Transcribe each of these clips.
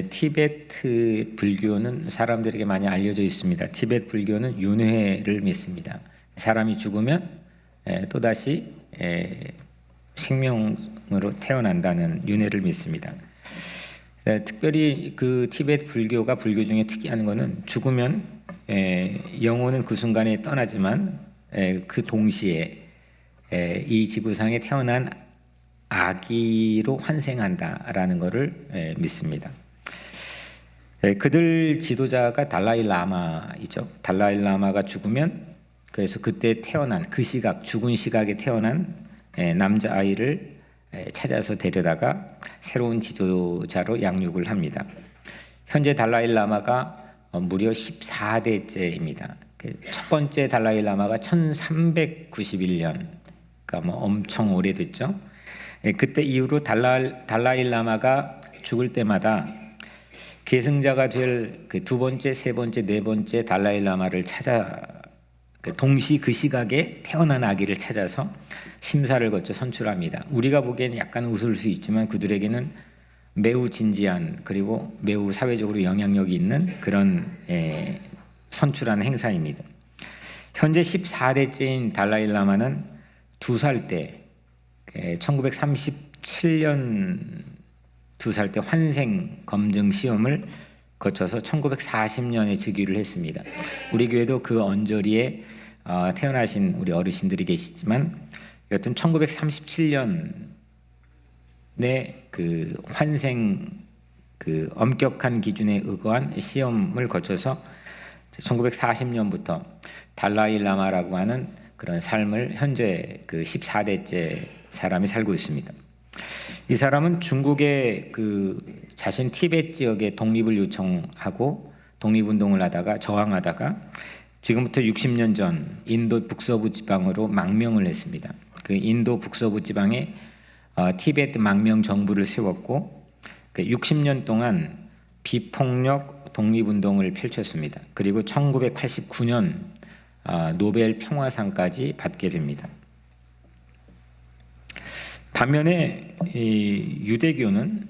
티베트 불교는 사람들에게 많이 알려져 있습니다. 티베트 불교는 윤회를 믿습니다. 사람이 죽으면 또다시 생명으로 태어난다는 윤회를 믿습니다. 특별히 그 티베트 불교가 불교 중에 특이한 것은 죽으면 영혼은 그 순간에 떠나지만 그 동시에 이 지구상에 태어난 아기로 환생한다라는 것을 믿습니다. 그들 지도자가 달라이 라마이죠. 달라이 라마가 죽으면 그래서 그때 태어난 그 시각, 죽은 시각에 태어난 남자아이를 찾아서 데려다가 새로운 지도자로 양육을 합니다. 현재 달라이 라마가 무려 14대째입니다. 첫 번째 달라이 라마가 1391년, 그러니까 엄청 오래됐죠. 그때 이후로 달라이 라마가 죽을 때마다 계승자가 될 그 두 번째, 세 번째, 네 번째 달라이 라마를 찾아 동시 그 시각에 태어난 아기를 찾아서 심사를 거쳐 선출합니다. 우리가 보기에는 약간 웃을 수 있지만 그들에게는 매우 진지한 그리고 매우 사회적으로 영향력이 있는 그런 선출하는 행사입니다. 현재 14대째인 달라이 라마는 2살 때 1937년 2살 때 환생 검증 시험을 거쳐서 1940년에 즉위를 했습니다. 우리 교회도 그 언저리에 태어나신 우리 어르신들이 계시지만 여튼 1937년에 그 환생 그 엄격한 기준에 의거한 시험을 거쳐서 1940년부터 달라이 라마라고 하는 그런 삶을 현재 그 14대째 사람이 살고 있습니다. 이 사람은 중국의 그 자신 티베트 지역에 독립을 요청하고 독립운동을 하다가 저항하다가 지금부터 60년 전 인도 북서부 지방으로 망명을 했습니다. 그 인도 북서부 지방에 티베트 망명 정부를 세웠고 60년 동안 비폭력 독립운동을 펼쳤습니다. 그리고 1989년 노벨 평화상까지 받게 됩니다. 반면에 이 유대교는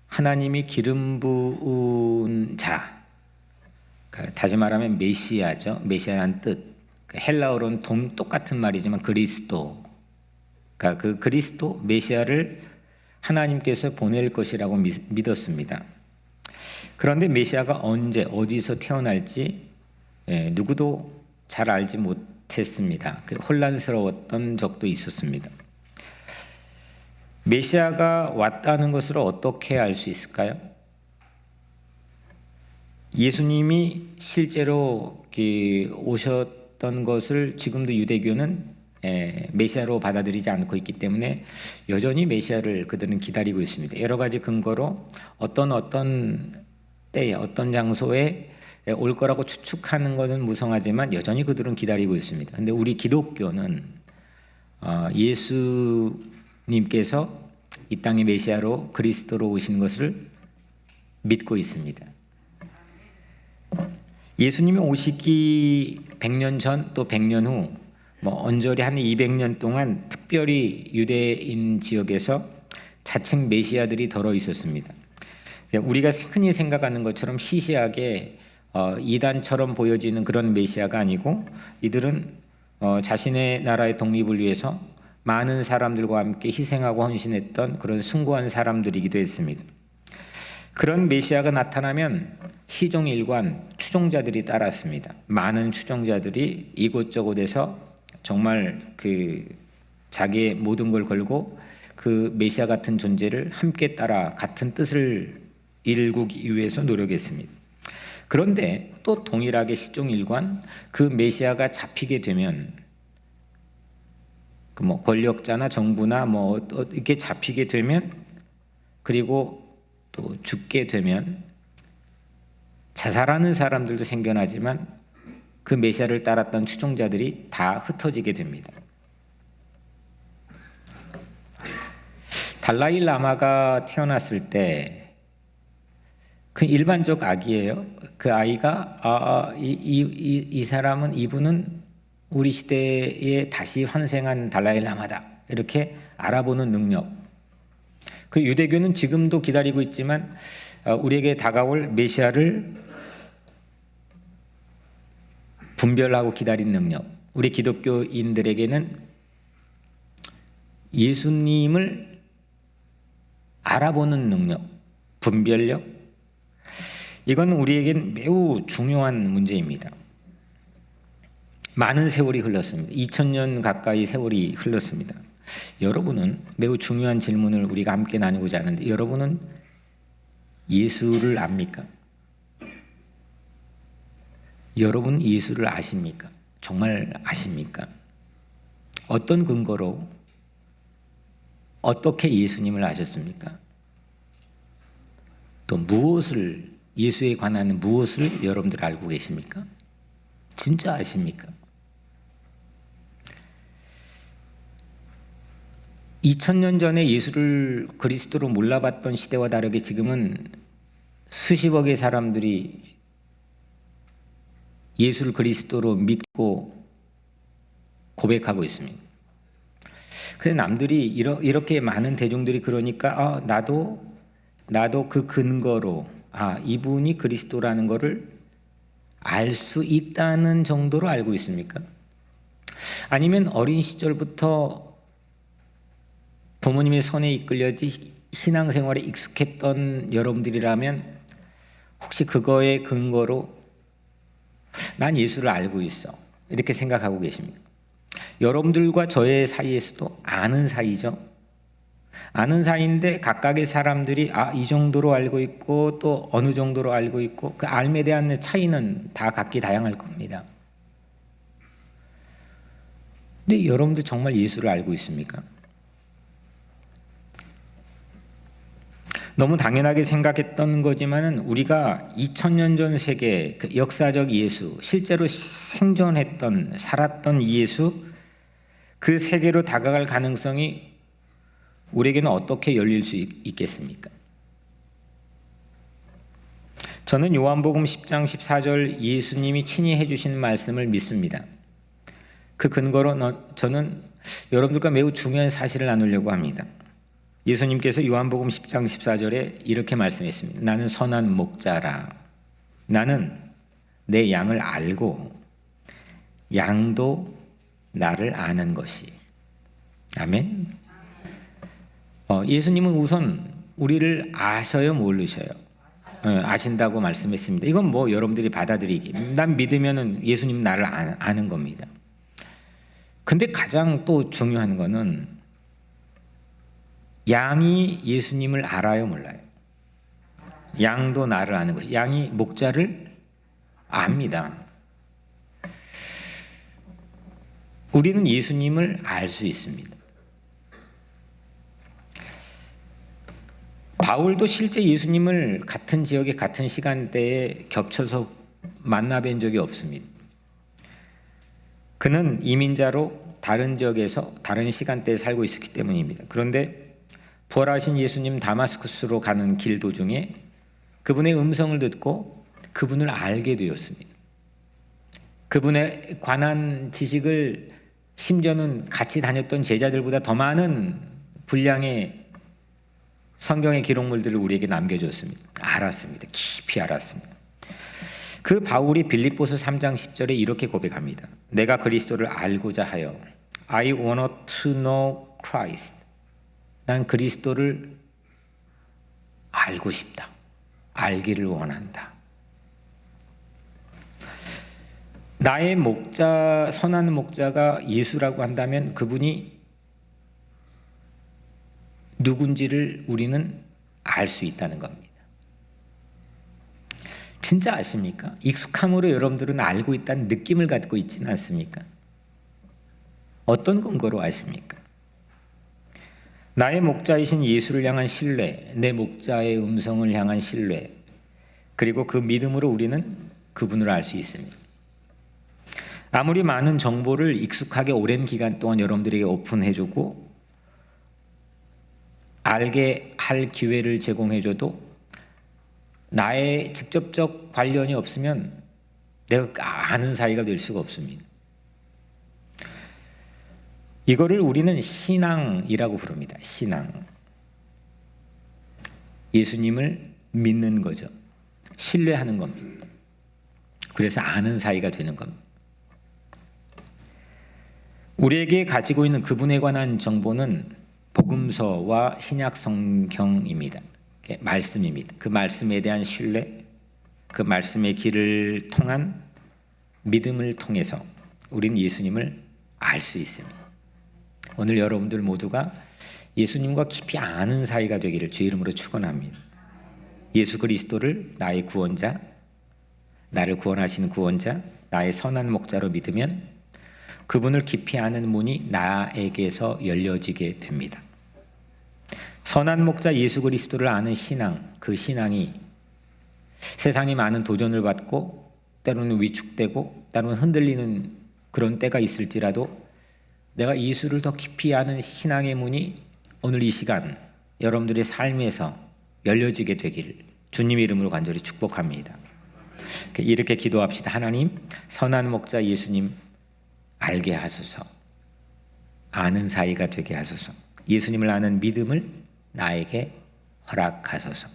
하나님이 기름 부은 자, 다시 말하면 메시아죠. 메시아라는 뜻. 헬라어로는 똑같은 말이지만 그리스도. 그러니까 그 그리스도 메시아를 하나님께서 보낼 것이라고 믿었습니다. 그런데 메시아가 언제 어디서 태어날지 누구도 잘 알지 못했습니다. 혼란스러웠던 적도 있었습니다. 메시아가 왔다는 것을 어떻게 알 수 있을까요? 예수님이 실제로 오셨던 것을 지금도 유대교는 메시아로 받아들이지 않고 있기 때문에 여전히 메시아를 그들은 기다리고 있습니다. 여러 가지 근거로 어떤 때에 어떤 장소에 올 거라고 추측하는 것은 무성하지만 여전히 그들은 기다리고 있습니다. 그런데 우리 기독교는 예수님께서 이 땅의 메시아로 그리스도로 오신 것을 믿고 있습니다. 예수님이 오시기 100년 전 또 100년 후 언저리 한 200년 동안 특별히 유대인 지역에서 자칭 메시아들이 덜어 있었습니다. 우리가 흔히 생각하는 것처럼 시시하게 이단처럼 보여지는 그런 메시아가 아니고 이들은 자신의 나라의 독립을 위해서 많은 사람들과 함께 희생하고 헌신했던 그런 숭고한 사람들이기도 했습니다. 그런 메시아가 나타나면 시종일관 추종자들이 따랐습니다. 많은 추종자들이 이곳저곳에서 정말 자기의 모든 걸 걸고 그 메시아 같은 존재를 함께 따라 같은 뜻을 이루기 위해서 노력했습니다. 그런데 또 동일하게 시종일관 그 메시아가 잡히게 되면 권력자나 정부나 이렇게 잡히게 되면 그리고 또 죽게 되면 자살하는 사람들도 생겨나지만 그 메시아를 따랐던 추종자들이 다 흩어지게 됩니다. 달라이 라마가 태어났을 때 그 일반적 아기예요. 그 아이가 이 사람은 이분은 우리 시대에 다시 환생한 달라이 라마다 이렇게 알아보는 능력, 그 유대교는 지금도 기다리고 있지만 우리에게 다가올 메시아를 분별하고 기다린 능력, 우리 기독교인들에게는 예수님을 알아보는 능력, 분별력, 이건 우리에겐 매우 중요한 문제입니다. 많은 세월이 흘렀습니다. 2000년 가까이 세월이 흘렀습니다. 여러분은 매우 중요한 질문을 우리가 함께 나누고자 하는데, 여러분은 예수를 압니까? 여러분 예수를 아십니까? 정말 아십니까? 어떤 근거로 어떻게 예수님을 아셨습니까? 또 무엇을, 예수에 관한 무엇을 여러분들 알고 계십니까? 진짜 아십니까? 2000년 전에 예수를 그리스도로 몰라봤던 시대와 다르게 지금은 수십억의 사람들이 예수를 그리스도로 믿고 고백하고 있습니다. 그런데 남들이 이렇게 많은 대중들이 그러니까 나도 그 근거로 이분이 그리스도라는 것을 알 수 있다는 정도로 알고 있습니까? 아니면 어린 시절부터 부모님의 손에 이끌려지 신앙생활에 익숙했던 여러분들이라면 혹시 그거의 근거로 난 예수를 알고 있어 이렇게 생각하고 계십니까? 여러분들과 저의 사이에서도 아는 사이죠. 아는 사이인데 각각의 사람들이 이 정도로 알고 있고 또 어느 정도로 알고 있고 그 알에 대한 차이는 다 각기 다양할 겁니다. 근데 여러분들 정말 예수를 알고 있습니까? 너무 당연하게 생각했던 거지만은 우리가 2000년 전 세계 그 역사적 예수, 실제로 생존했던 살았던 예수, 그 세계로 다가갈 가능성이 우리에게는 어떻게 열릴 수 있겠습니까? 저는 요한복음 10장 14절 예수님이 친히 해주신 말씀을 믿습니다. 그 근거로 저는 여러분들과 매우 중요한 사실을 나누려고 합니다. 예수님께서 요한복음 10장 14절에 이렇게 말씀했습니다. 나는 선한 목자라. 나는 내 양을 알고 양도 나를 아는 것이. 아멘. 예수님은 우선 우리를 아셔요, 모르셔요? 아신다고 말씀했습니다. 이건 뭐 여러분들이 받아들이기. 난 믿으면은 예수님 나를 아는 겁니다. 근데 가장 또 중요한 거는 양이 예수님을 알아요, 몰라요? 양도 나를 아는 것이. 양이 목자를 압니다. 우리는 예수님을 알 수 있습니다. 바울도 실제 예수님을 같은 지역에 같은 시간대에 겹쳐서 만나뵌 적이 없습니다. 그는 이민자로 다른 지역에서 다른 시간대에 살고 있었기 때문입니다. 그런데 부활하신 예수님 다마스쿠스로 가는 길 도중에 그분의 음성을 듣고 그분을 알게 되었습니다. 그분에 관한 지식을 심지어는 같이 다녔던 제자들보다 더 많은 분량의 성경의 기록물들을 우리에게 남겨줬습니다. 알았습니다. 깊이 알았습니다. 그 바울이 빌립보서 3장 10절에 이렇게 고백합니다. 내가 그리스도를 알고자 하여 I want to know Christ. 난 그리스도를 알고 싶다. 알기를 원한다. 나의 목자, 선한 목자가 예수라고 한다면 그분이 누군지를 우리는 알 수 있다는 겁니다. 진짜 아십니까? 익숙함으로 여러분들은 알고 있다는 느낌을 갖고 있지는 않습니까? 어떤 근거로 아십니까? 나의 목자이신 예수를 향한 신뢰, 내 목자의 음성을 향한 신뢰, 그리고 그 믿음으로 우리는 그분을 알 수 있습니다. 아무리 많은 정보를 익숙하게 오랜 기간 동안 여러분들에게 오픈해주고 알게 할 기회를 제공해줘도 나의 직접적 관련이 없으면 내가 아는 사이가 될 수가 없습니다. 이거를 우리는 신앙이라고 부릅니다. 신앙. 예수님을 믿는 거죠. 신뢰하는 겁니다. 그래서 아는 사이가 되는 겁니다. 우리에게 가지고 있는 그분에 관한 정보는 복음서와 신약 성경입니다. 말씀입니다. 그 말씀에 대한 신뢰, 그 말씀의 길을 통한 믿음을 통해서 우리는 예수님을 알 수 있습니다. 오늘 여러분들 모두가 예수님과 깊이 아는 사이가 되기를 주의 이름으로 축원합니다. 예수 그리스도를 나의 구원자, 나를 구원하시는 구원자, 나의 선한 목자로 믿으면 그분을 깊이 아는 문이 나에게서 열려지게 됩니다. 선한 목자 예수 그리스도를 아는 신앙, 그 신앙이 세상이 많은 도전을 받고 때로는 위축되고 때로는 흔들리는 그런 때가 있을지라도 내가 예수를 더 깊이 아는 신앙의 문이 오늘 이 시간 여러분들의 삶에서 열려지게 되기를 주님 이름으로 간절히 축복합니다. 이렇게 기도합시다. 하나님, 선한 목자 예수님 알게 하소서. 아는 사이가 되게 하소서. 예수님을 아는 믿음을 나에게 허락하소서.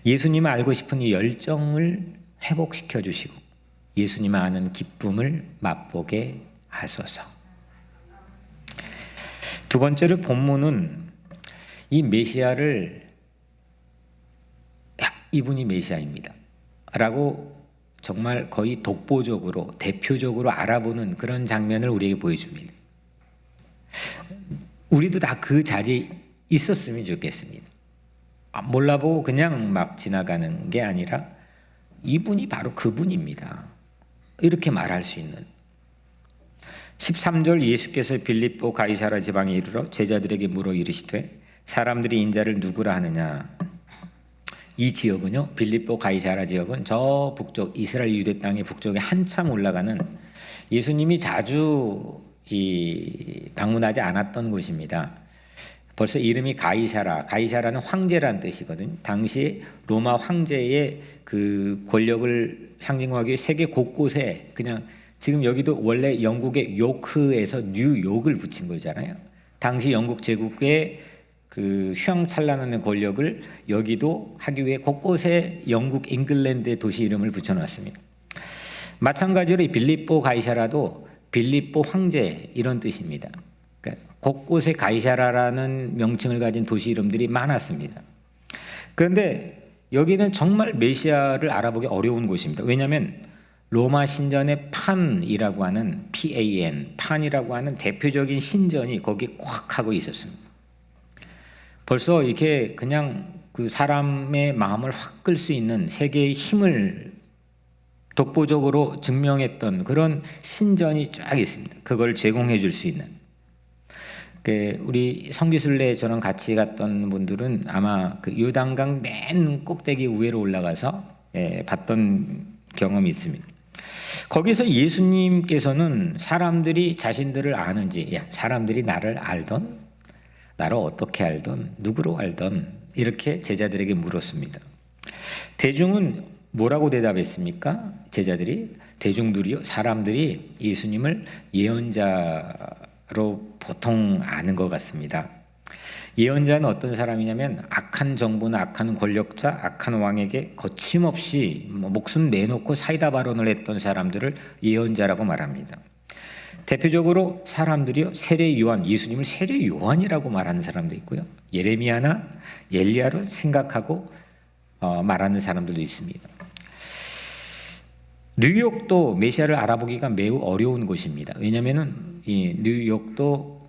예수님을 알고 싶은 이 열정을 회복시켜 주시고 예수님을 아는 기쁨을 맛보게 하소서. 두 번째로 본문은 이 메시아를 이분이 메시아입니다 라고 정말 거의 독보적으로 대표적으로 알아보는 그런 장면을 우리에게 보여줍니다. 우리도 다 그 자리에 있었으면 좋겠습니다. 몰라보고 그냥 막 지나가는 게 아니라 이분이 바로 그분입니다. 이렇게 말할 수 있는. 13절 예수께서 빌립보 가이사라 지방에 이르러 제자들에게 물어 이르시되 사람들이 인자를 누구라 하느냐. 이 지역은요, 빌립보 가이사라 지역은 저 북쪽 이스라엘 유대 땅의 북쪽에 한참 올라가는 예수님이 자주 방문하지 않았던 곳입니다. 벌써 이름이 가이사라는 황제라는 뜻이거든요. 당시 로마 황제의 그 권력을 상징하기 위해 세계 곳곳에 그냥 지금 여기도 원래 영국의 요크에서 뉴욕을 붙인 거잖아요. 당시 영국 제국의 그 휘황찬란한 권력을 여기도 하기 위해 곳곳에 영국 잉글랜드의 도시 이름을 붙여놨습니다. 마찬가지로 이 빌립보 가이사라도 빌립보 황제 이런 뜻입니다. 그러니까 곳곳에 가이사라라는 명칭을 가진 도시 이름들이 많았습니다. 그런데 여기는 정말 메시아를 알아보기 어려운 곳입니다. 왜냐하면 로마 신전의 판이라고 하는 판이라고 하는 대표적인 신전이 거기 꽉 하고 있었습니다. 벌써 이렇게 그냥 그 사람의 마음을 확 끌 수 있는 세계의 힘을 독보적으로 증명했던 그런 신전이 쫙 있습니다. 그걸 제공해 줄 수 있는. 우리 성기순례 저랑 같이 갔던 분들은 아마 그 요단강 맨 꼭대기 위로 올라가서 봤던 경험이 있습니다. 거기서 예수님께서는 사람들이 자신들을 아는지, 사람들이 나를 알던, 나를 어떻게 알던, 누구로 알던 이렇게 제자들에게 물었습니다. 대중은 뭐라고 대답했습니까? 대중들이요, 사람들이 예수님을 예언자로 보통 아는 것 같습니다. 예언자는 어떤 사람이냐면 악한 정부나 악한 권력자, 악한 왕에게 거침없이 목숨 내놓고 사이다 발언을 했던 사람들을 예언자라고 말합니다. 대표적으로 사람들이요, 세례 요한, 예수님을 세례 요한이라고 말하는 사람도 있고요, 예레미야나 엘리야로 생각하고 말하는 사람들도 있습니다. 뉴욕도 메시아를 알아보기가 매우 어려운 곳입니다. 왜냐하면 이 뉴욕도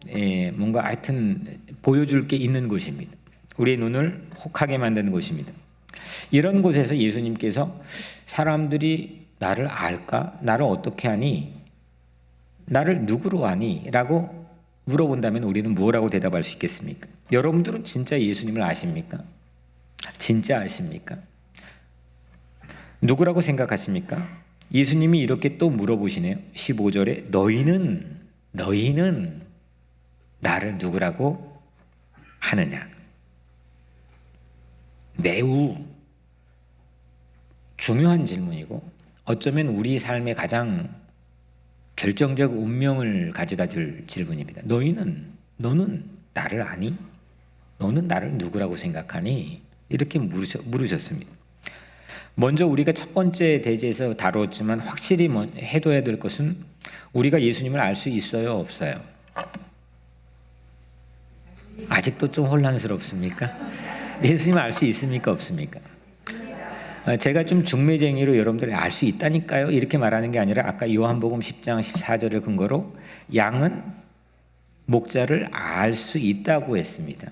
뭔가 하여튼 보여줄 게 있는 곳입니다. 우리의 눈을 혹하게 만드는 곳입니다. 이런 곳에서 예수님께서 사람들이 나를 알까? 나를 어떻게 아니? 나를 누구로 아니? 라고 물어본다면 우리는 뭐라고 대답할 수 있겠습니까? 여러분들은 진짜 예수님을 아십니까? 진짜 아십니까? 누구라고 생각하십니까? 예수님이 이렇게 또 물어보시네요. 15절에 너희는 나를 누구라고 하느냐? 매우 중요한 질문이고 어쩌면 우리 삶의 가장 결정적 운명을 가져다 줄 질문입니다. 너는 나를 아니? 너는 나를 누구라고 생각하니? 이렇게 물으셨습니다. 먼저 우리가 첫 번째 대제에서 다뤘지만 확실히 해둬야 될 것은 우리가 예수님을 알 수 있어요, 없어요? 아직도 좀 혼란스럽습니까? 예수님을 알 수 있습니까, 없습니까? 제가 좀 중매쟁이로 여러분들이 알 수 있다니까요 이렇게 말하는 게 아니라 아까 요한복음 10장 14절을 근거로 양은 목자를 알 수 있다고 했습니다.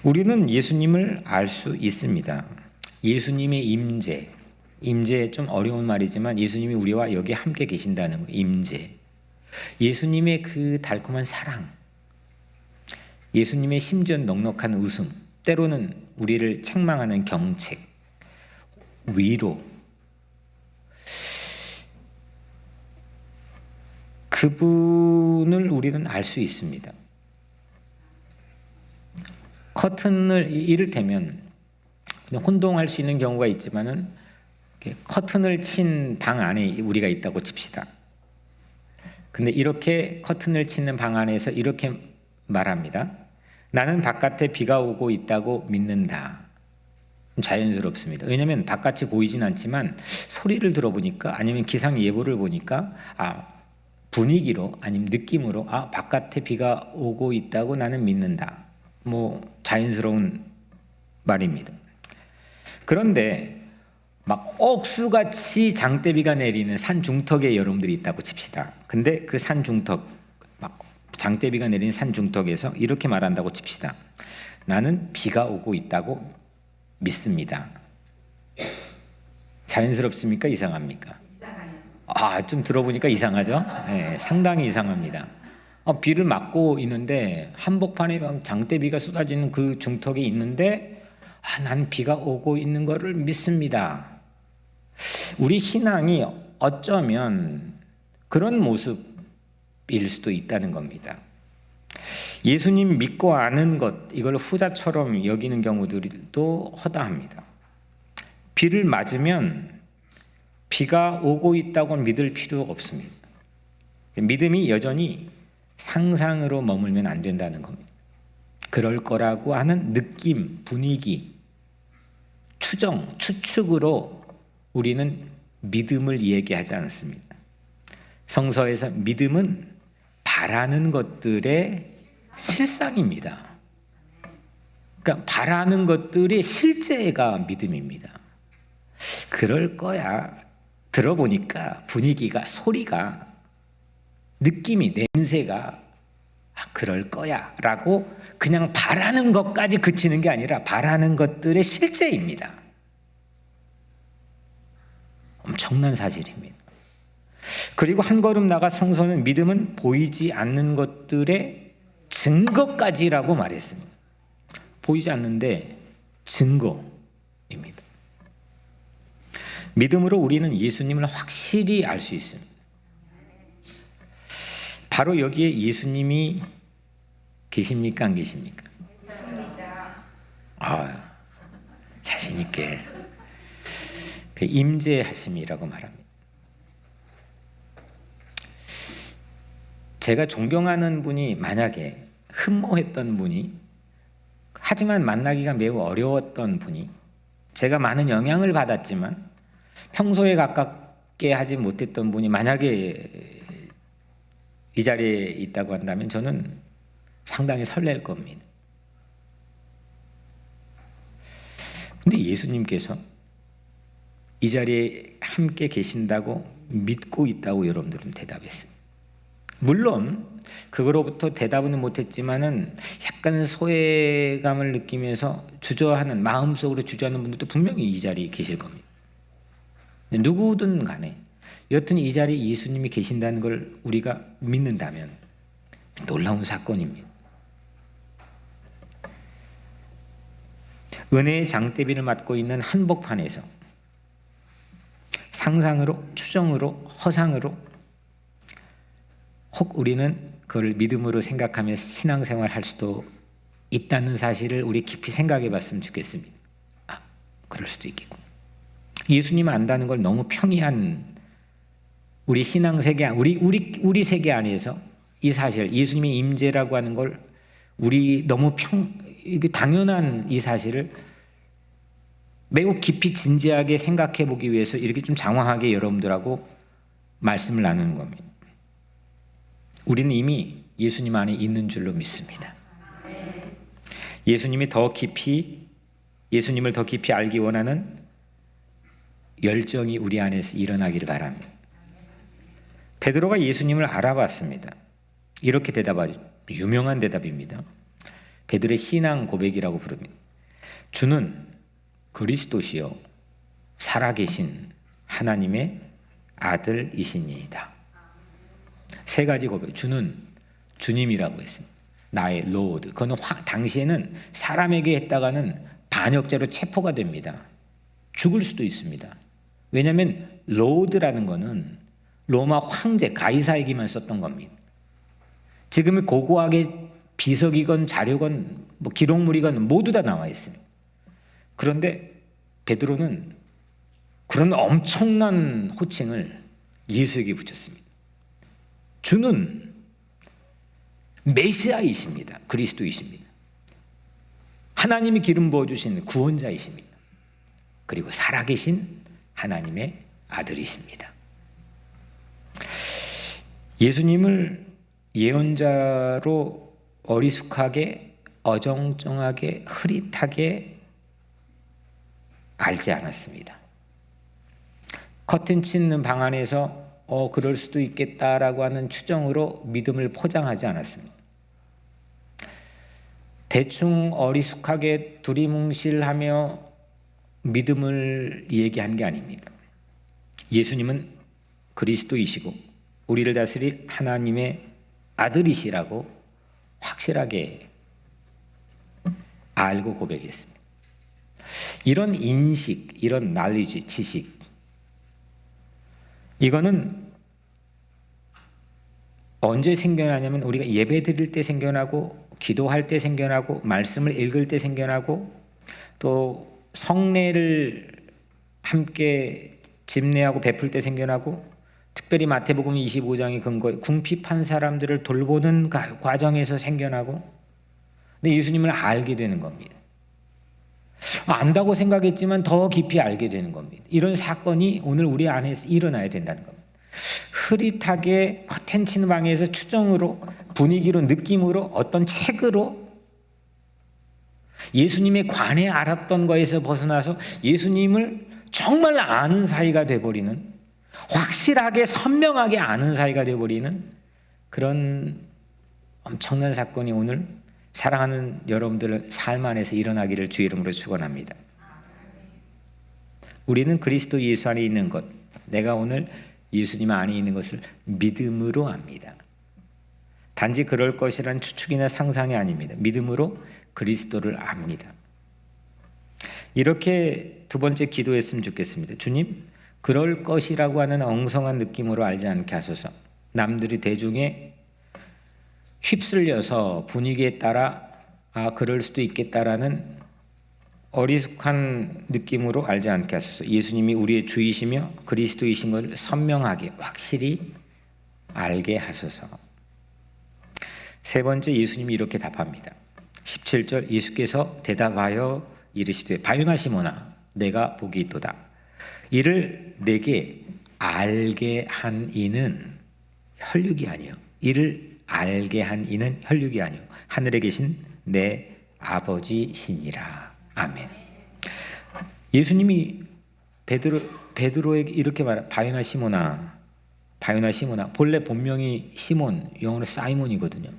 우리는 예수님을 알 수 있습니다. 예수님의 임재 좀 어려운 말이지만 예수님이 우리와 여기 함께 계신다는 거, 임재. 예수님의 그 달콤한 사랑, 예수님의 심지어 넉넉한 웃음, 때로는 우리를 책망하는 경책, 위로, 그분을 우리는 알 수 있습니다. 커튼을 이를테면 혼동할 수 있는 경우가 있지만은 커튼을 친 방 안에 우리가 있다고 칩시다. 근데 이렇게 커튼을 치는 방 안에서 이렇게 말합니다. 나는 바깥에 비가 오고 있다고 믿는다. 자연스럽습니다. 왜냐하면 바깥이 보이진 않지만 소리를 들어보니까 아니면 기상 예보를 보니까 분위기로 아니면 느낌으로 바깥에 비가 오고 있다고 나는 믿는다. 자연스러운 말입니다. 그런데 막 억수같이 장대비가 내리는 산 중턱에 여러분들이 있다고 칩시다. 근데 그 산 중턱, 막 장대비가 내리는 산 중턱에서 이렇게 말한다고 칩시다. 나는 비가 오고 있다고 믿습니다. 자연스럽습니까? 이상합니까? 좀 들어보니까 이상하죠? 네, 상당히 이상합니다. 비를 맞고 있는데 한복판에 장대비가 쏟아지는 그 중턱에 있는데 난 비가 오고 있는 것을 믿습니다. 우리 신앙이 어쩌면 그런 모습일 수도 있다는 겁니다. 예수님 믿고 아는 것, 이걸 후자처럼 여기는 경우들도 허다합니다. 비를 맞으면 비가 오고 있다고 믿을 필요가 없습니다. 믿음이 여전히 상상으로 머물면 안 된다는 겁니다. 그럴 거라고 하는 느낌, 분위기, 추정, 추측으로 우리는 믿음을 얘기하지 않습니다. 성서에서 믿음은 바라는 것들의 실상입니다. 그러니까 바라는 것들이 실제가 믿음입니다. 그럴 거야. 들어보니까 분위기가, 소리가, 느낌이, 냄새가 그럴 거야 라고 그냥 바라는 것까지 그치는 게 아니라 바라는 것들의 실제입니다. 엄청난 사실입니다. 그리고 한 걸음 나가 성서는 믿음은 보이지 않는 것들의 증거까지라고 말했습니다. 보이지 않는데 증거입니다. 믿음으로 우리는 예수님을 확실히 알 수 있습니다. 바로 여기에 예수님이 계십니까? 안 계십니까? 계십니다. 자신 있게 그 임재하심이라고 말합니다. 제가 존경하는 분이 만약에 흠모했던 분이 하지만 만나기가 매우 어려웠던 분이 제가 많은 영향을 받았지만 평소에 가깝게 하지 못했던 분이 만약에 이 자리에 있다고 한다면 저는 상당히 설렐 겁니다. 근데 예수님께서 이 자리에 함께 계신다고 믿고 있다고 여러분들은 대답했습니다. 물론 그거로부터 대답은 못했지만은 약간은 소외감을 느끼면서 주저하는, 마음속으로 주저하는 분들도 분명히 이 자리에 계실 겁니다. 누구든 간에 여튼 이 자리에 예수님이 계신다는 걸 우리가 믿는다면 놀라운 사건입니다. 은혜의 장대비를 맡고 있는 한복판에서 상상으로, 추정으로, 허상으로 혹 우리는 그걸 믿음으로 생각하며 신앙생활 할 수도 있다는 사실을 우리 깊이 생각해 봤으면 좋겠습니다. 그럴 수도 있겠군. 예수님 안다는 걸 너무 평이한 우리 신앙 세계, 우리 세계 안에서 이 사실, 예수님의 임재라고 하는 걸 우리 너무 이게 당연한 이 사실을 매우 깊이 진지하게 생각해 보기 위해서 이렇게 좀 장황하게 여러분들하고 말씀을 나누는 겁니다. 우리는 이미 예수님 안에 있는 줄로 믿습니다. 예수님을 더 깊이 알기 원하는 열정이 우리 안에서 일어나기를 바랍니다. 베드로가 예수님을 알아봤습니다. 이렇게 대답하죠. 유명한 대답입니다. 베드로의 신앙 고백이라고 부릅니다. 주는 그리스도시요 살아계신 하나님의 아들이시니이다. 세 가지 고백. 주는 주님이라고 했습니다. 나의 로드. 그건 당시에는 사람에게 했다가는 반역죄로 체포가 됩니다. 죽을 수도 있습니다. 왜냐하면 로드라는 거는 로마 황제 가이사에게만 썼던 겁니다. 지금은 고고하게 비석이건 자료건 뭐 기록물이건 모두 다 나와 있습니다. 그런데 베드로는 그런 엄청난 호칭을 예수에게 붙였습니다. 주는 메시아이십니다. 그리스도이십니다. 하나님이 기름 부어주신 구원자이십니다. 그리고 살아계신 하나님의 아들이십니다. 예수님을 예언자로 어리숙하게 어정쩡하게 흐릿하게 알지 않았습니다. 커튼 치는 방 안에서 그럴 수도 있겠다라고 하는 추정으로 믿음을 포장하지 않았습니다. 대충 어리숙하게 두리뭉실하며 믿음을 얘기한 게 아닙니다. 예수님은 그리스도이시고 우리를 다스릴 하나님의 아들이시라고 확실하게 알고 고백했습니다. 이런 인식, 이런 knowledge, 지식, 이거는 언제 생겨나냐면 우리가 예배 드릴 때 생겨나고 기도할 때 생겨나고 말씀을 읽을 때 생겨나고 또 성례를 함께 집례하고 베풀 때 생겨나고 특별히 마태복음 25장의 근거에 궁핍한 사람들을 돌보는 과정에서 생겨나고 근데 예수님을 알게 되는 겁니다. 안다고 생각했지만 더 깊이 알게 되는 겁니다. 이런 사건이 오늘 우리 안에서 일어나야 된다는 겁니다. 흐릿하게 커튼 치는 방에서 추정으로 분위기로 느낌으로 어떤 책으로 예수님에 관해 알았던 거에서 벗어나서 예수님을 정말 아는 사이가 되어버리는 확실하게 선명하게 아는 사이가 되어버리는 그런 엄청난 사건이 오늘 사랑하는 여러분들 삶 안에서 일어나기를 주의 이름으로 축원합니다. 우리는 그리스도 예수 안에 있는 것, 내가 오늘 예수님 안에 있는 것을 믿음으로 압니다. 단지 그럴 것이란 추측이나 상상이 아닙니다. 믿음으로 그리스도를 압니다. 이렇게 두 번째 기도했으면 좋겠습니다. 주님, 그럴 것이라고 하는 엉성한 느낌으로 알지 않게 하소서. 남들이 대중에 휩쓸려서 분위기에 따라 그럴 수도 있겠다라는 어리숙한 느낌으로 알지 않게 하소서. 예수님이 우리의 주이시며 그리스도이신 것을 선명하게 확실히 알게 하소서. 세 번째, 예수님이 이렇게 답합니다. 17절, 예수께서 대답하여 이르시되 바요나 시몬아 내가 복이 있도다. 이를 내게 알게 한 이는 혈육이 아니요, 이를 알게 한 이는 혈육이 아니요 하늘에 계신 내 아버지시니라. 아멘. 예수님이 베드로에게 이렇게 말해, 바요나 시몬아, 바요나 시몬아. 본래 본명이 시몬, 영어로 사이몬이거든요.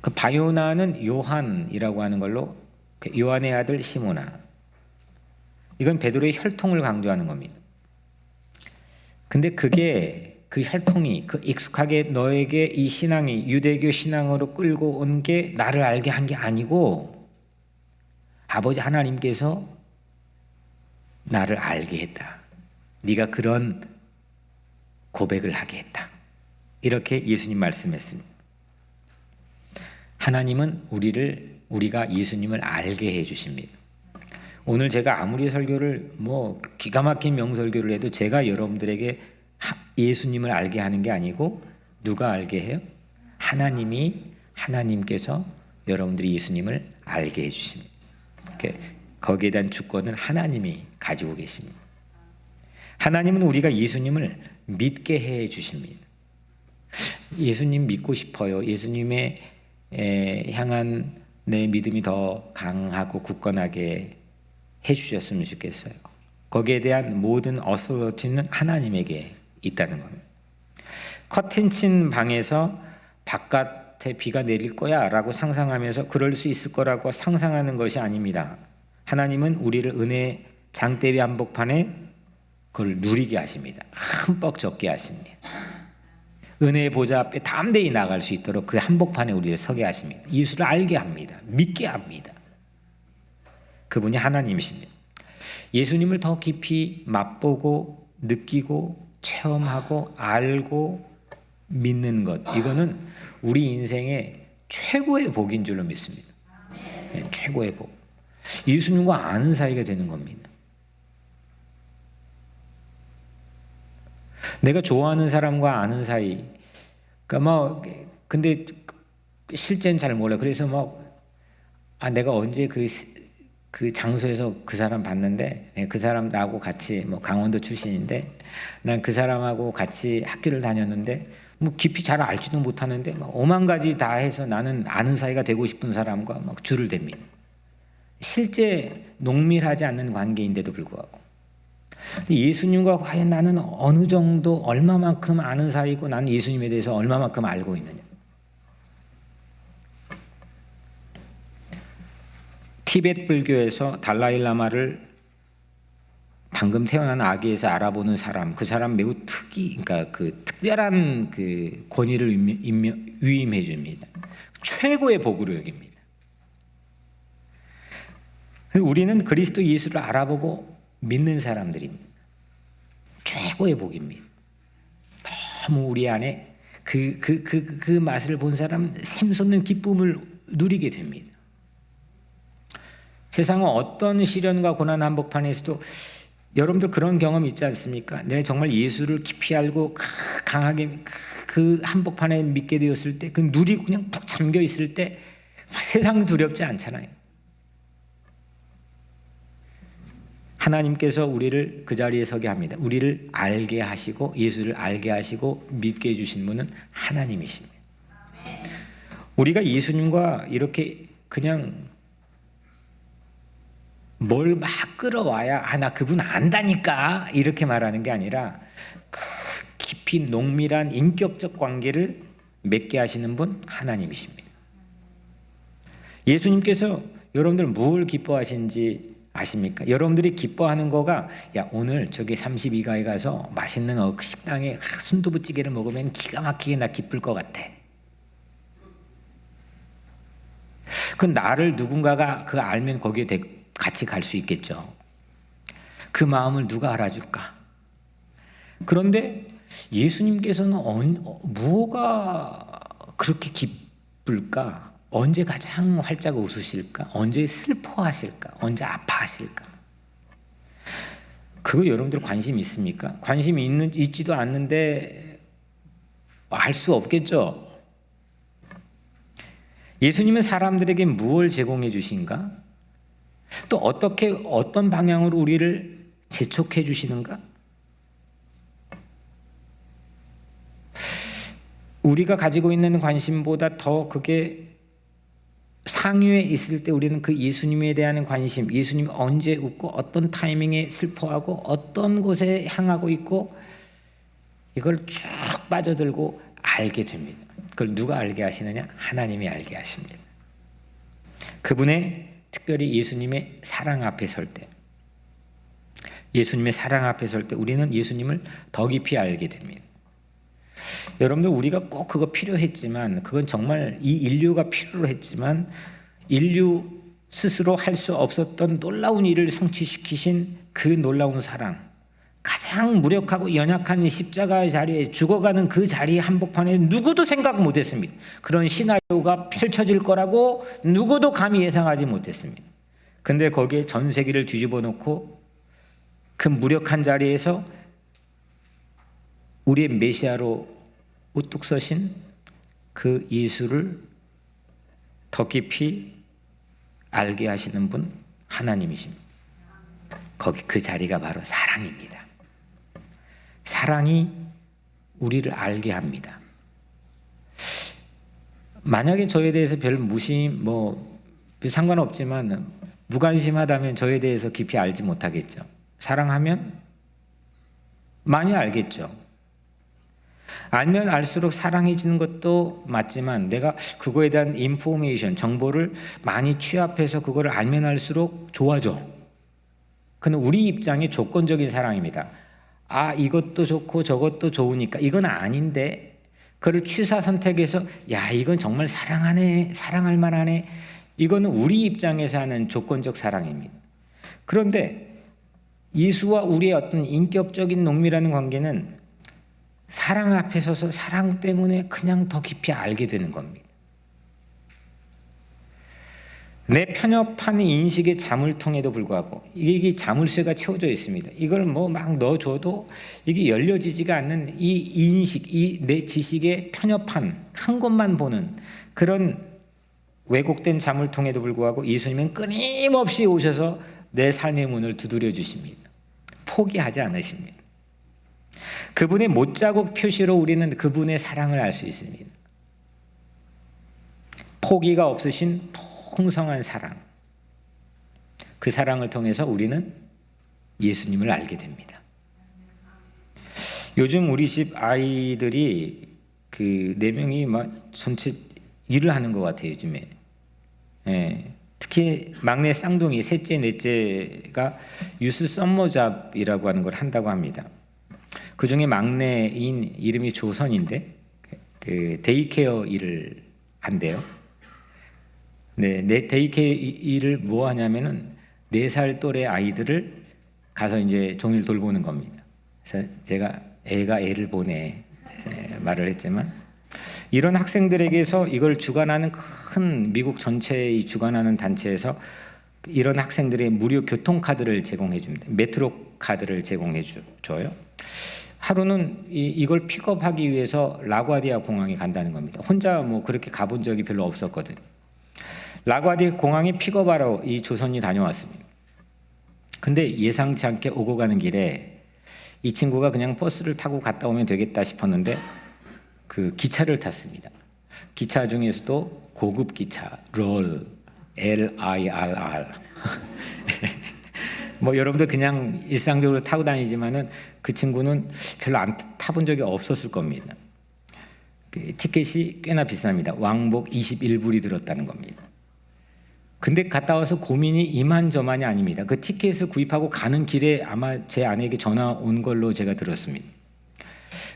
그 바요나는 요한이라고 하는 걸로 요한의 아들 시몬아. 이건 베드로의 혈통을 강조하는 겁니다. 근데 그게 그 혈통이 그 익숙하게 너에게 이 신앙이 유대교 신앙으로 끌고 온 게 나를 알게 한 게 아니고 아버지 하나님께서 나를 알게 했다. 네가 그런 고백을 하게 했다. 이렇게 예수님 말씀했습니다. 하나님은 우리가 예수님을 알게 해주십니다. 오늘 제가 아무리 설교를 기가 막힌 명설교를 해도 제가 여러분들에게 예수님을 알게 하는 게 아니고 누가 알게 해요? 하나님이 하나님께서 여러분들이 예수님을 알게 해주십니다. 거기에 대한 주권은 하나님이 가지고 계십니다. 하나님은 우리가 예수님을 믿게 해 주십니다. 예수님 믿고 싶어요. 예수님의 향한 내 믿음이 더 강하고 굳건하게 해주셨으면 좋겠어요. 거기에 대한 모든 어서리티는 하나님에게 있다는 겁니다. 커튼 친 방에서 바깥에 비가 내릴 거야 라고 상상하면서 그럴 수 있을 거라고 상상하는 것이 아닙니다. 하나님은 우리를 은혜 장대비 한복판에 그걸 누리게 하십니다. 흠뻑 적게 하십니다. 은혜의 보좌 앞에 담대히 나갈 수 있도록 그 한복판에 우리를 서게 하십니다. 예수를 알게 합니다. 믿게 합니다. 그분이 하나님이십니다. 예수님을 더 깊이 맛보고 느끼고 체험하고 알고 믿는 것, 이거는 우리 인생의 최고의 복인 줄로 믿습니다. 네, 최고의 복. 예수님과 아는 사이가 되는 겁니다. 내가 좋아하는 사람과 아는 사이, 그러니까 근데 실제는 잘 몰라. 그래서 내가 언제 그 장소에서 그 사람 봤는데, 그 사람 나하고 같이 강원도 출신인데, 난 그 사람하고 같이 학교를 다녔는데, 깊이 잘 알지도 못하는데, 오만 가지 다 해서 나는 아는 사이가 되고 싶은 사람과 줄을 댑니다. 실제 농밀하지 않는 관계인데도 불구하고. 예수님과 과연 나는 어느 정도 얼마만큼 아는 사이고 나는 예수님에 대해서 얼마만큼 알고 있느냐. 티베트 불교에서 달라일라마를 방금 태어난 아기에서 알아보는 사람, 그 사람 매우 그러니까 그 특별한 그 권위를 위임해 줍니다. 최고의 복으로 여깁니다. 우리는 그리스도 예수를 알아보고 믿는 사람들입니다. 최고의 복입니다. 너무 우리 안에 그 맛을 본 사람 샘솟는 기쁨을 누리게 됩니다. 세상은 어떤 시련과 고난 한복판에서도 여러분들 그런 경험 있지 않습니까? 내가 정말 예수를 깊이 알고 강하게 그 한복판에 믿게 되었을 때, 그 누리고 그냥 푹 잠겨 있을 때 세상 두렵지 않잖아요. 하나님께서 우리를 그 자리에 서게 합니다. 우리를 알게 하시고 예수를 알게 하시고 믿게 해주신 분은 하나님이십니다. 우리가 예수님과 이렇게 그냥 뭘 막 끌어와야 나 그분 안다니까 이렇게 말하는 게 아니라 그 깊이 농밀한 인격적 관계를 맺게 하시는 분 하나님이십니다. 예수님께서 여러분들 뭘 기뻐하시는지 아십니까? 여러분들이 기뻐하는 거가 오늘 저기 32가에 가서 맛있는 식당에 순두부찌개를 먹으면 기가 막히게 나 기쁠 것 같아. 그 나를 누군가가 알면 거기에 같이 갈 수 있겠죠. 그 마음을 누가 알아줄까? 그런데 예수님께서는 무엇가 그렇게 기쁠까? 언제 가장 활짝 웃으실까? 언제 슬퍼하실까? 언제 아파하실까? 그거 여러분들 관심 있습니까? 관심이 있지도 않는데 알 수 없겠죠. 예수님은 사람들에게 무엇을 제공해 주신가? 또 어떤 방향으로 우리를 재촉해 주시는가? 우리가 가지고 있는 관심보다 더 그게 상위에 있을 때 우리는 그 예수님에 대한 관심, 예수님이 언제 웃고 어떤 타이밍에 슬퍼하고 어떤 곳에 향하고 있고 이걸 쭉 빠져들고 알게 됩니다. 그걸 누가 알게 하시느냐? 하나님이 알게 하십니다. 그분의 특별히 예수님의 사랑 앞에 설 때, 예수님의 사랑 앞에 설 때 우리는 예수님을 더 깊이 알게 됩니다. 여러분들 우리가 꼭 그거 필요했지만, 그건 정말 이 인류가 필요로 했지만 인류 스스로 할 수 없었던 놀라운 일을 성취시키신 그 놀라운 사랑, 가장 무력하고 연약한 십자가의 자리에 죽어가는 그 자리 한복판에 누구도 생각 못했습니다. 그런 시나리오가 펼쳐질 거라고 누구도 감히 예상하지 못했습니다. 근데 거기에 전 세계를 뒤집어 놓고 그 무력한 자리에서 우리의 메시아로 우뚝 서신 그 예수를 더 깊이 알게 하시는 분 하나님이십니다. 거기 그 자리가 바로 사랑입니다. 사랑이 우리를 알게 합니다. 만약에 저에 대해서 별 상관없지만 무관심하다면 저에 대해서 깊이 알지 못하겠죠. 사랑하면 많이 알겠죠. 알면 알수록 사랑해지는 것도 맞지만 내가 그거에 대한 인포메이션, 정보를 많이 취합해서 그거를 알면 알수록 좋아져. 그건 우리 입장이 조건적인 사랑입니다. 아, 이것도 좋고 저것도 좋으니까 이건 아닌데 그걸 취사 선택해서 야, 이건 정말 사랑하네, 사랑할 만하네. 이거는 우리 입장에서 하는 조건적 사랑입니다. 그런데 예수와 우리의 어떤 인격적인 농밀하는 관계는 사랑 앞에 서서 사랑 때문에 그냥 더 깊이 알게 되는 겁니다. 내 편협한 인식의 자물통에도 불구하고 이게 자물쇠가 채워져 있습니다. 이걸 막 넣어줘도 이게 열려지지가 않는 이 인식, 이 내 지식의 편협한 한 것만 보는 그런 왜곡된 자물통에도 불구하고 예수님은 끊임없이 오셔서 내 삶의 문을 두드려 주십니다. 포기하지 않으십니다. 그분의 못자국 표시로 우리는 그분의 사랑을 알 수 있습니다. 포기가 없으신 풍성한 사랑. 그 사랑을 통해서 우리는 예수님을 알게 됩니다. 요즘 우리 집 아이들이 그 4명이 막 전체 일을 하는 것 같아요, 요즘에. 예. 특히 막내 쌍둥이, 셋째, 넷째가 유스 썸머잡이라고 하는 걸 한다고 합니다. 그 중에 막내인 이름이 조선인데 그 데이케어 일을 한대요. 네, 데이케어 일을 뭐 하냐면은 4살 또래 아이들을 가서 이제 종일 돌보는 겁니다. 그래서 제가 애가 애를 보내 말을 했지만 이런 학생들에게서 이걸 주관하는 큰 미국 전체의 주관하는 단체에서 이런 학생들의 무료 교통카드를 제공해 줍니다. 메트로 카드를 제공해 줘요. 하루는 이걸 픽업하기 위해서 라과디아 공항에 간다는 겁니다. 혼자 그렇게 가본 적이 별로 없었거든요. 라과디아 공항에 픽업하러 이 조선이 다녀왔습니다. 근데 예상치 않게 오고 가는 길에 이 친구가 그냥 버스를 타고 갔다 오면 되겠다 싶었는데 그 기차를 탔습니다. 기차 중에서도 고급 기차, LIRR. 여러분들 그냥 일상적으로 타고 다니지만은 그 친구는 별로 안 타본 적이 없었을 겁니다. 그 티켓이 꽤나 비쌉니다. 왕복 21불이 들었다는 겁니다. 근데 갔다 와서 고민이 이만저만이 아닙니다. 그 티켓을 구입하고 가는 길에 아마 제 아내에게 전화 온 걸로 제가 들었습니다.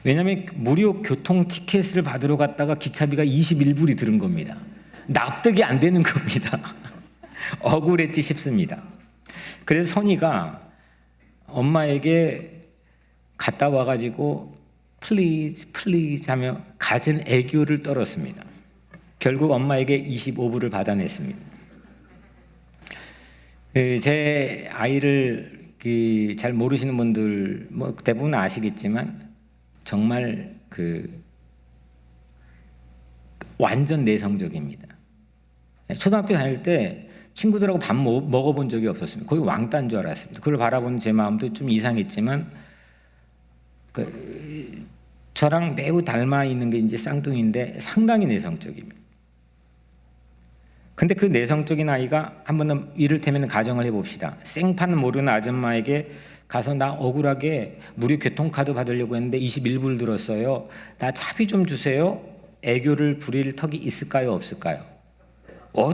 왜냐하면 무료 교통 티켓을 받으러 갔다가 기차비가 21불이 들은 겁니다. 납득이 안 되는 겁니다. 억울했지 싶습니다. 그래서 선이가 엄마에게 갔다 와가지고 플리즈 하며 갖은 애교를 떨었습니다. 결국 엄마에게 25불을 받아냈습니다. 제 아이를 잘 모르시는 분들 대부분 아시겠지만 정말 완전 내성적입니다. 초등학교 다닐 때 친구들하고 밥 먹어본 적이 없었습니다. 거의 왕따인 줄 알았습니다. 그걸 바라보는 제 마음도 좀 이상했지만 저랑 매우 닮아 있는 게 이제 쌍둥이인데 상당히 내성적입니다. 근데 그 내성적인 아이가 한번 이를테면 가정을 해봅시다. 생판 모르는 아줌마에게 가서 나 억울하게 무료 교통카드 받으려고 했는데 21불 들었어요. 나 차비 좀 주세요. 애교를 부릴 턱이 있을까요? 없을까요?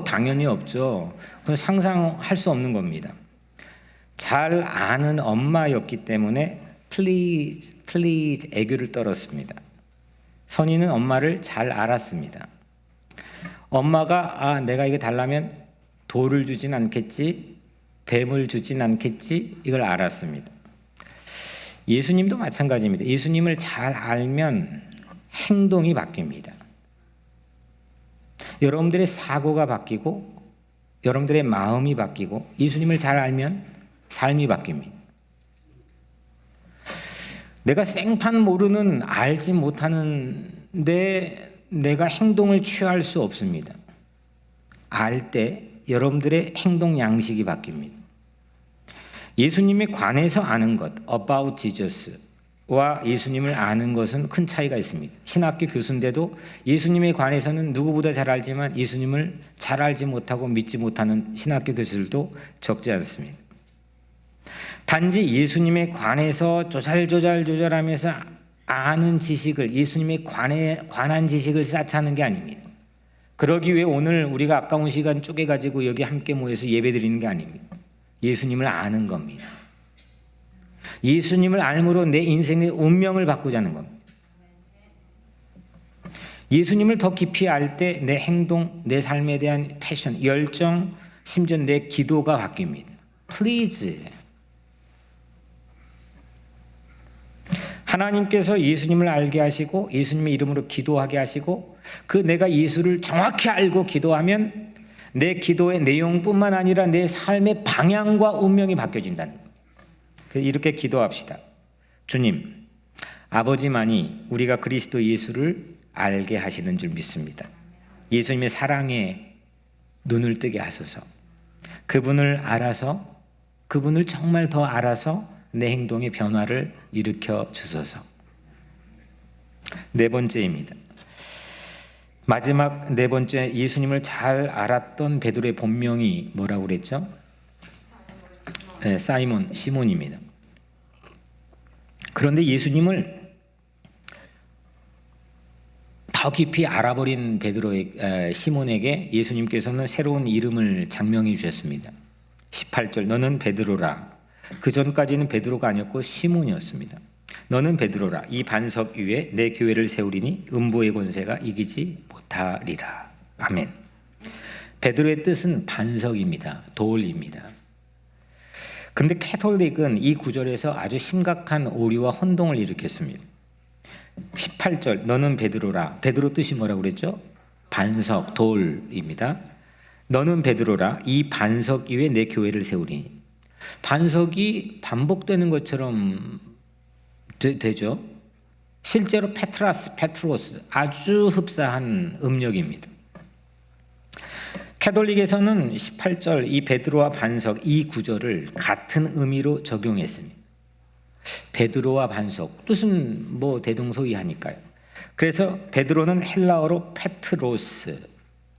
당연히 없죠. 그건 상상할 수 없는 겁니다. 잘 아는 엄마였기 때문에 플리즈 애교를 떨었습니다. 선이는 엄마를 잘 알았습니다. 엄마가 내가 이거 달라면 돌을 주진 않겠지, 뱀을 주진 않겠지, 이걸 알았습니다. 예수님도 마찬가지입니다. 예수님을 잘 알면 행동이 바뀝니다. 여러분들의 사고가 바뀌고 여러분들의 마음이 바뀌고 예수님을 잘 알면 삶이 바뀝니다. 내가 생판 모르는 알지 못하는데 내가 행동을 취할 수 없습니다. 알 때 여러분들의 행동 양식이 바뀝니다. 예수님에 관해서 아는 것, about Jesus와 예수님을 아는 것은 큰 차이가 있습니다. 신학교 교수인데도 예수님에 관해서는 누구보다 잘 알지만 예수님을 잘 알지 못하고 믿지 못하는 신학교 교수들도 적지 않습니다. 단지 예수님에 관해서 조잘조잘하면서 아는 지식을, 예수님에 관한 지식을 쌓자는 게 아닙니다. 그러기 위해 오늘 우리가 아까운 시간 쪼개가지고 여기 함께 모여서 예배 드리는 게 아닙니다. 예수님을 아는 겁니다. 예수님을 알므로 내 인생의 운명을 바꾸자는 겁니다. 예수님을 더 깊이 알 때 내 행동, 내 삶에 대한 패션, 열정, 심지어 내 기도가 바뀝니다. Please. 하나님께서 예수님을 알게 하시고 예수님의 이름으로 기도하게 하시고 그 내가 예수를 정확히 알고 기도하면 내 기도의 내용뿐만 아니라 내 삶의 방향과 운명이 바뀌어진다는 겁니다. 이렇게 기도합시다. 주님, 아버지만이 우리가 그리스도 예수를 알게 하시는 줄 믿습니다. 예수님의 사랑에 눈을 뜨게 하소서. 그분을 알아서, 그분을 정말 더 알아서 내 행동의 변화를 일으켜 주소서. 네 번째입니다. 마지막 네 번째, 예수님을 잘 알았던 베드로의 본명이 뭐라고 그랬죠? 네, 시몬입니다. 그런데 예수님을 더 깊이 알아버린 시몬에게 예수님께서는 새로운 이름을 장명해 주셨습니다. 18절, 너는 베드로라. 그 전까지는 베드로가 아니었고 시몬이었습니다. 너는 베드로라. 이 반석 위에 내 교회를 세우리니 음부의 권세가 이기지 못하리라. 아멘. 베드로의 뜻은 반석입니다. 돌입니다. 그런데 캐톨릭은 이 구절에서 아주 심각한 오류와 혼동을 일으켰습니다. 18절, 너는 베드로라. 베드로 뜻이 뭐라고 그랬죠? 반석, 돌입니다. 너는 베드로라. 이 반석 위에 내 교회를 세우리니. 반석이 반복되는 것처럼 되죠. 실제로 페트로스, 아주 흡사한 음력입니다. 캐톨릭에서는 18절 이 베드로와 반석 이 구절을 같은 의미로 적용했습니다. 베드로와 반석 뜻은 뭐 대동소이하니까요. 그래서 베드로는 헬라어로 페트로스,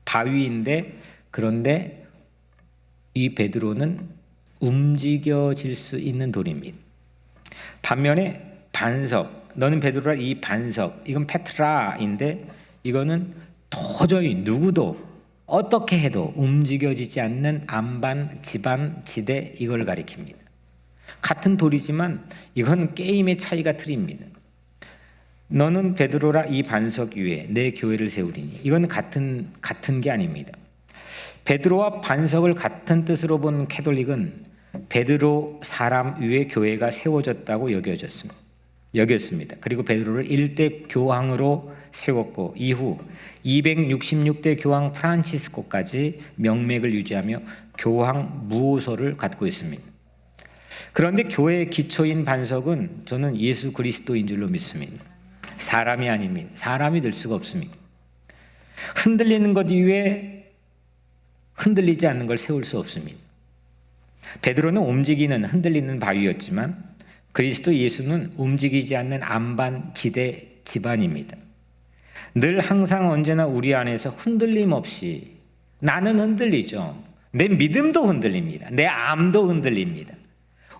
바위인데, 그런데 이 베드로는 움직여질 수 있는 돌입니다. 반면에 반석, 너는 베드로라. 이 반석, 이건 페트라인데 이거는 도저히 누구도 어떻게 해도 움직여지지 않는 안반, 지반, 지대, 이걸 가리킵니다. 같은 돌이지만 이건 게임의 차이가 틀립니다. 너는 베드로라. 이 반석 위에 내 교회를 세우리니. 이건 같은 게 아닙니다. 베드로와 반석을 같은 뜻으로 본 캐톨릭은 베드로 사람 위에 교회가 세워졌다고 여겼습니다. 그리고 베드로를 일대 교황으로 세웠고 이후 266대 교황 프란치스코까지 명맥을 유지하며 교황 무호소를 갖고 있습니다. 그런데 교회의 기초인 반석은 저는 예수 그리스도인 줄로 믿습니다. 사람이 아닙니다. 사람이 될 수가 없습니다. 흔들리는 것 이외에 흔들리지 않는 걸 세울 수 없습니다. 베드로는 움직이는 흔들리는 바위였지만 그리스도 예수는 움직이지 않는 안반, 지대, 지반입니다. 늘 항상 언제나 우리 안에서 흔들림 없이, 나는 흔들리죠. 내 믿음도 흔들립니다. 내 암도 흔들립니다.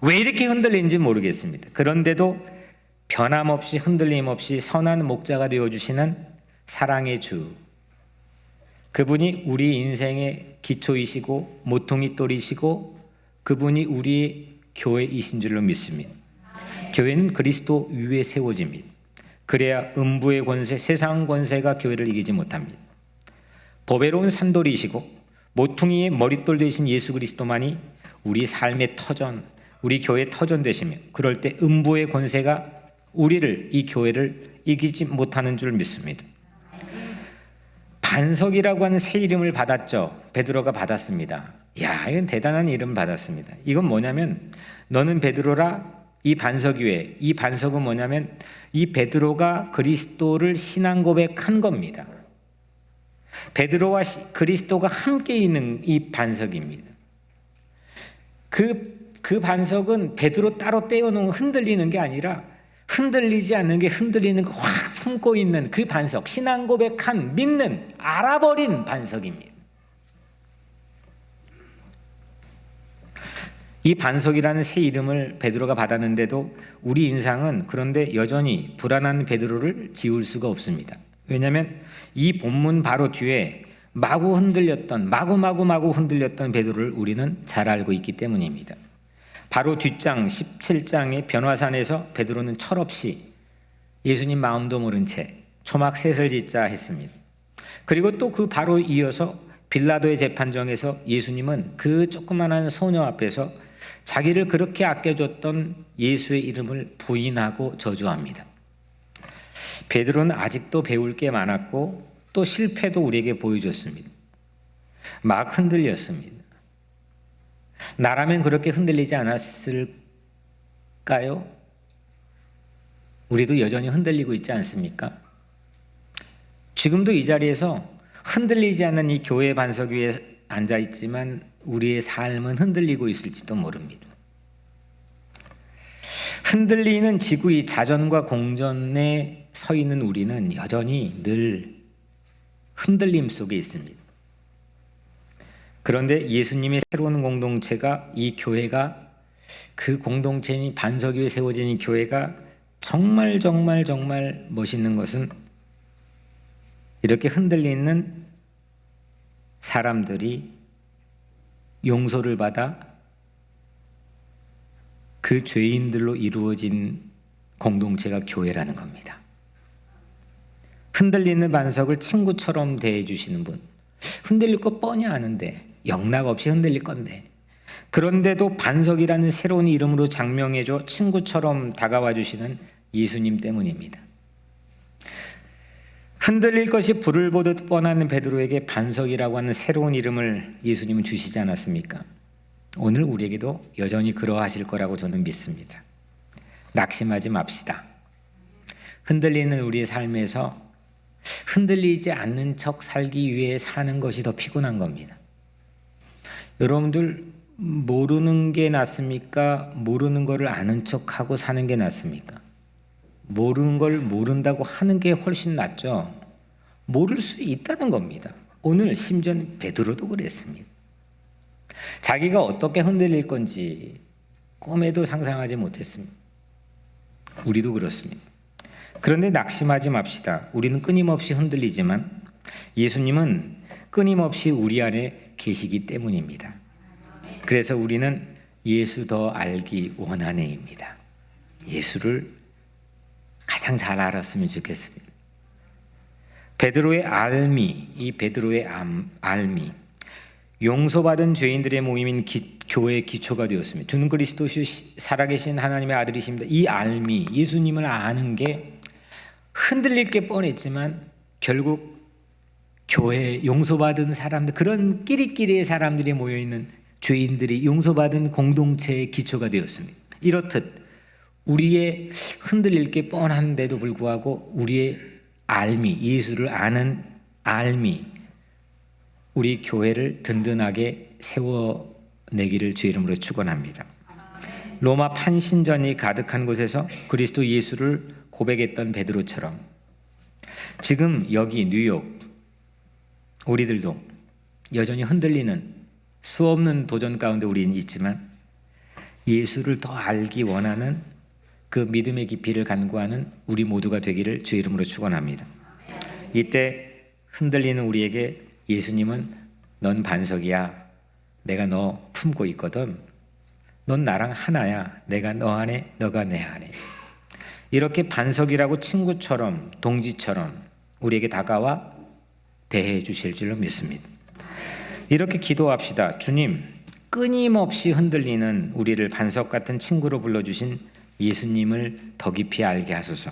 왜 이렇게 흔들리는지 모르겠습니다. 그런데도 변함없이 흔들림 없이 선한 목자가 되어주시는 사랑의 주, 그분이 우리 인생의 기초이시고 모퉁이돌이시고 그분이 우리 교회이신 줄로 믿습니다. 교회는 그리스도 위에 세워집니다. 그래야 음부의 권세, 세상 권세가 교회를 이기지 못합니다. 보배로운 산돌이시고 모퉁이의 머릿돌 되신 예수 그리스도만이 우리 삶의 터전, 우리 교회의 터전 되시며, 그럴 때 음부의 권세가 우리를, 이 교회를 이기지 못하는 줄 믿습니다. 반석이라고 하는 새 이름을 받았죠. 베드로가 받았습니다. 야, 이건 대단한 이름 받았습니다. 이건 뭐냐면, 너는 베드로라. 이 반석 위에, 이 반석은 뭐냐면 이 베드로가 그리스도를 신앙 고백한 겁니다. 베드로와 그리스도가 함께 있는 이 반석입니다. 그 반석은 베드로 따로 떼어놓은 흔들리는 게 아니라 흔들리지 않는 게 흔들리는 거 확 품고 있는 그 반석, 신앙 고백한, 믿는, 알아버린 반석입니다. 이 반석이라는 새 이름을 베드로가 받았는데도 우리 인상은 그런데 여전히 불안한 베드로를 지울 수가 없습니다. 왜냐하면 이 본문 바로 뒤에 마구 흔들렸던 베드로를 우리는 잘 알고 있기 때문입니다. 바로 뒷장 17장의 변화산에서 베드로는 철없이 예수님 마음도 모른 채 초막 셋을 짓자 했습니다. 그리고 또 그 바로 이어서 빌라도의 재판정에서 예수님은 그 조그만한 소녀 앞에서 자기를 그렇게 아껴줬던 예수의 이름을 부인하고 저주합니다. 베드로는 아직도 배울 게 많았고 또 실패도 우리에게 보여줬습니다. 막 흔들렸습니다. 나라면 그렇게 흔들리지 않았을까요? 우리도 여전히 흔들리고 있지 않습니까? 지금도 이 자리에서 흔들리지 않는 이 교회 반석 위에 앉아 있지만 우리의 삶은 흔들리고 있을지도 모릅니다. 흔들리는 지구의 자전과 공전에 서 있는 우리는 여전히 늘 흔들림 속에 있습니다. 그런데 예수님의 새로운 공동체가, 이 교회가, 그 공동체니 반석 위에 세워진 이 교회가 정말 멋있는 것은 이렇게 흔들리는 사람들이 용서를 받아 그 죄인들로 이루어진 공동체가 교회라는 겁니다. 흔들리는 반석을 친구처럼 대해 주시는 분, 흔들릴 거 뻔히 아는데 영락 없이 흔들릴 건데, 그런데도 반석이라는 새로운 이름으로 장명해줘 친구처럼 다가와 주시는 예수님 때문입니다. 흔들릴 것이 불을 보듯 뻔한 베드로에게 반석이라고 하는 새로운 이름을 예수님은 주시지 않았습니까? 오늘 우리에게도 여전히 그러하실 거라고 저는 믿습니다. 낙심하지 맙시다. 흔들리는 우리의 삶에서 흔들리지 않는 척 살기 위해 사는 것이 더 피곤한 겁니다. 여러분들 모르는 게 낫습니까? 모르는 거를 아는 척하고 사는 게 낫습니까? 모르는 걸 모른다고 하는 게 훨씬 낫죠. 모를 수 있다는 겁니다. 오늘 심지어 베드로도 그랬습니다. 자기가 어떻게 흔들릴 건지 꿈에도 상상하지 못했습니다. 우리도 그렇습니다. 그런데 낙심하지 맙시다. 우리는 끊임없이 흔들리지만 예수님은 끊임없이 우리 안에 계시기 때문입니다. 그래서 우리는 예수 더 알기 원하네입니다. 예수를 가장 잘 알았으면 좋겠습니다. 베드로의 알미, 이 베드로의 알미, 용서받은 죄인들의 모임인 교회의 기초가 되었습니다. 주는 그리스도시요 살아계신 하나님의 아들이십니다. 이 알미, 예수님을 아는 게 흔들릴 게 뻔했지만 결국 교회 용서받은 사람들, 그런 끼리끼리의 사람들이 모여있는 죄인들이 용서받은 공동체의 기초가 되었습니다. 이렇듯 우리의 흔들릴 게 뻔한데도 불구하고 우리의 알미, 예수를 아는 알미, 우리 교회를 든든하게 세워내기를 주의 이름으로 축원합니다. 로마 판신전이 가득한 곳에서 그리스도 예수를 고백했던 베드로처럼 지금 여기 뉴욕 우리들도 여전히 흔들리는 수없는 도전 가운데 우리는 있지만 예수를 더 알기 원하는 그 믿음의 깊이를 간구하는 우리 모두가 되기를 주의 이름으로 축원합니다. 이때 흔들리는 우리에게 예수님은 넌 반석이야. 내가 너 품고 있거든. 넌 나랑 하나야. 내가 너 안에, 너가 내 안에. 이렇게 반석이라고 친구처럼, 동지처럼 우리에게 다가와 대해 주실 줄로 믿습니다. 이렇게 기도합시다. 주님, 끊임없이 흔들리는 우리를 반석 같은 친구로 불러주신 예수님을 더 깊이 알게 하소서.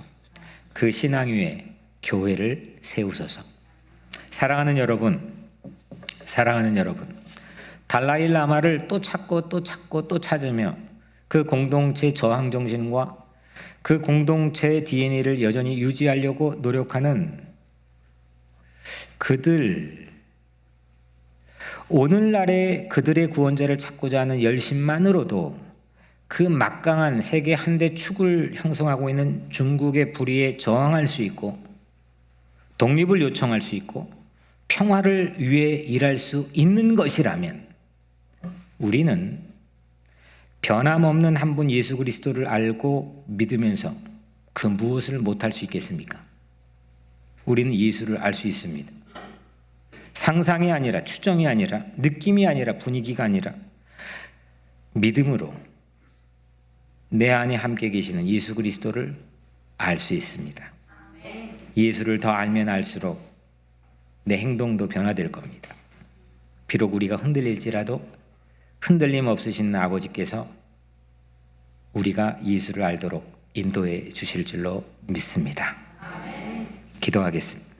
그 신앙 위에 교회를 세우소서. 사랑하는 여러분, 달라이 라마를 또 찾고 또 찾으며 그 공동체 저항 정신과 그 공동체의 DNA를 여전히 유지하려고 노력하는 오늘날의 그들의 구원자를 찾고자 하는 열심만으로도 그 막강한 세계 한대 축을 형성하고 있는 중국의 불의에 저항할 수 있고, 독립을 요청할 수 있고, 평화를 위해 일할 수 있는 것이라면, 우리는 변함없는 한 분 예수 그리스도를 알고 믿으면서 그 무엇을 못할 수 있겠습니까? 우리는 예수를 알 수 있습니다. 상상이 아니라, 추정이 아니라, 느낌이 아니라, 분위기가 아니라 믿음으로 내 안에 함께 계시는 예수 그리스도를 알 수 있습니다. 예수를 더 알면 알수록 내 행동도 변화될 겁니다. 비록 우리가 흔들릴지라도 흔들림 없으신 아버지께서 우리가 예수를 알도록 인도해 주실 줄로 믿습니다. 기도하겠습니다.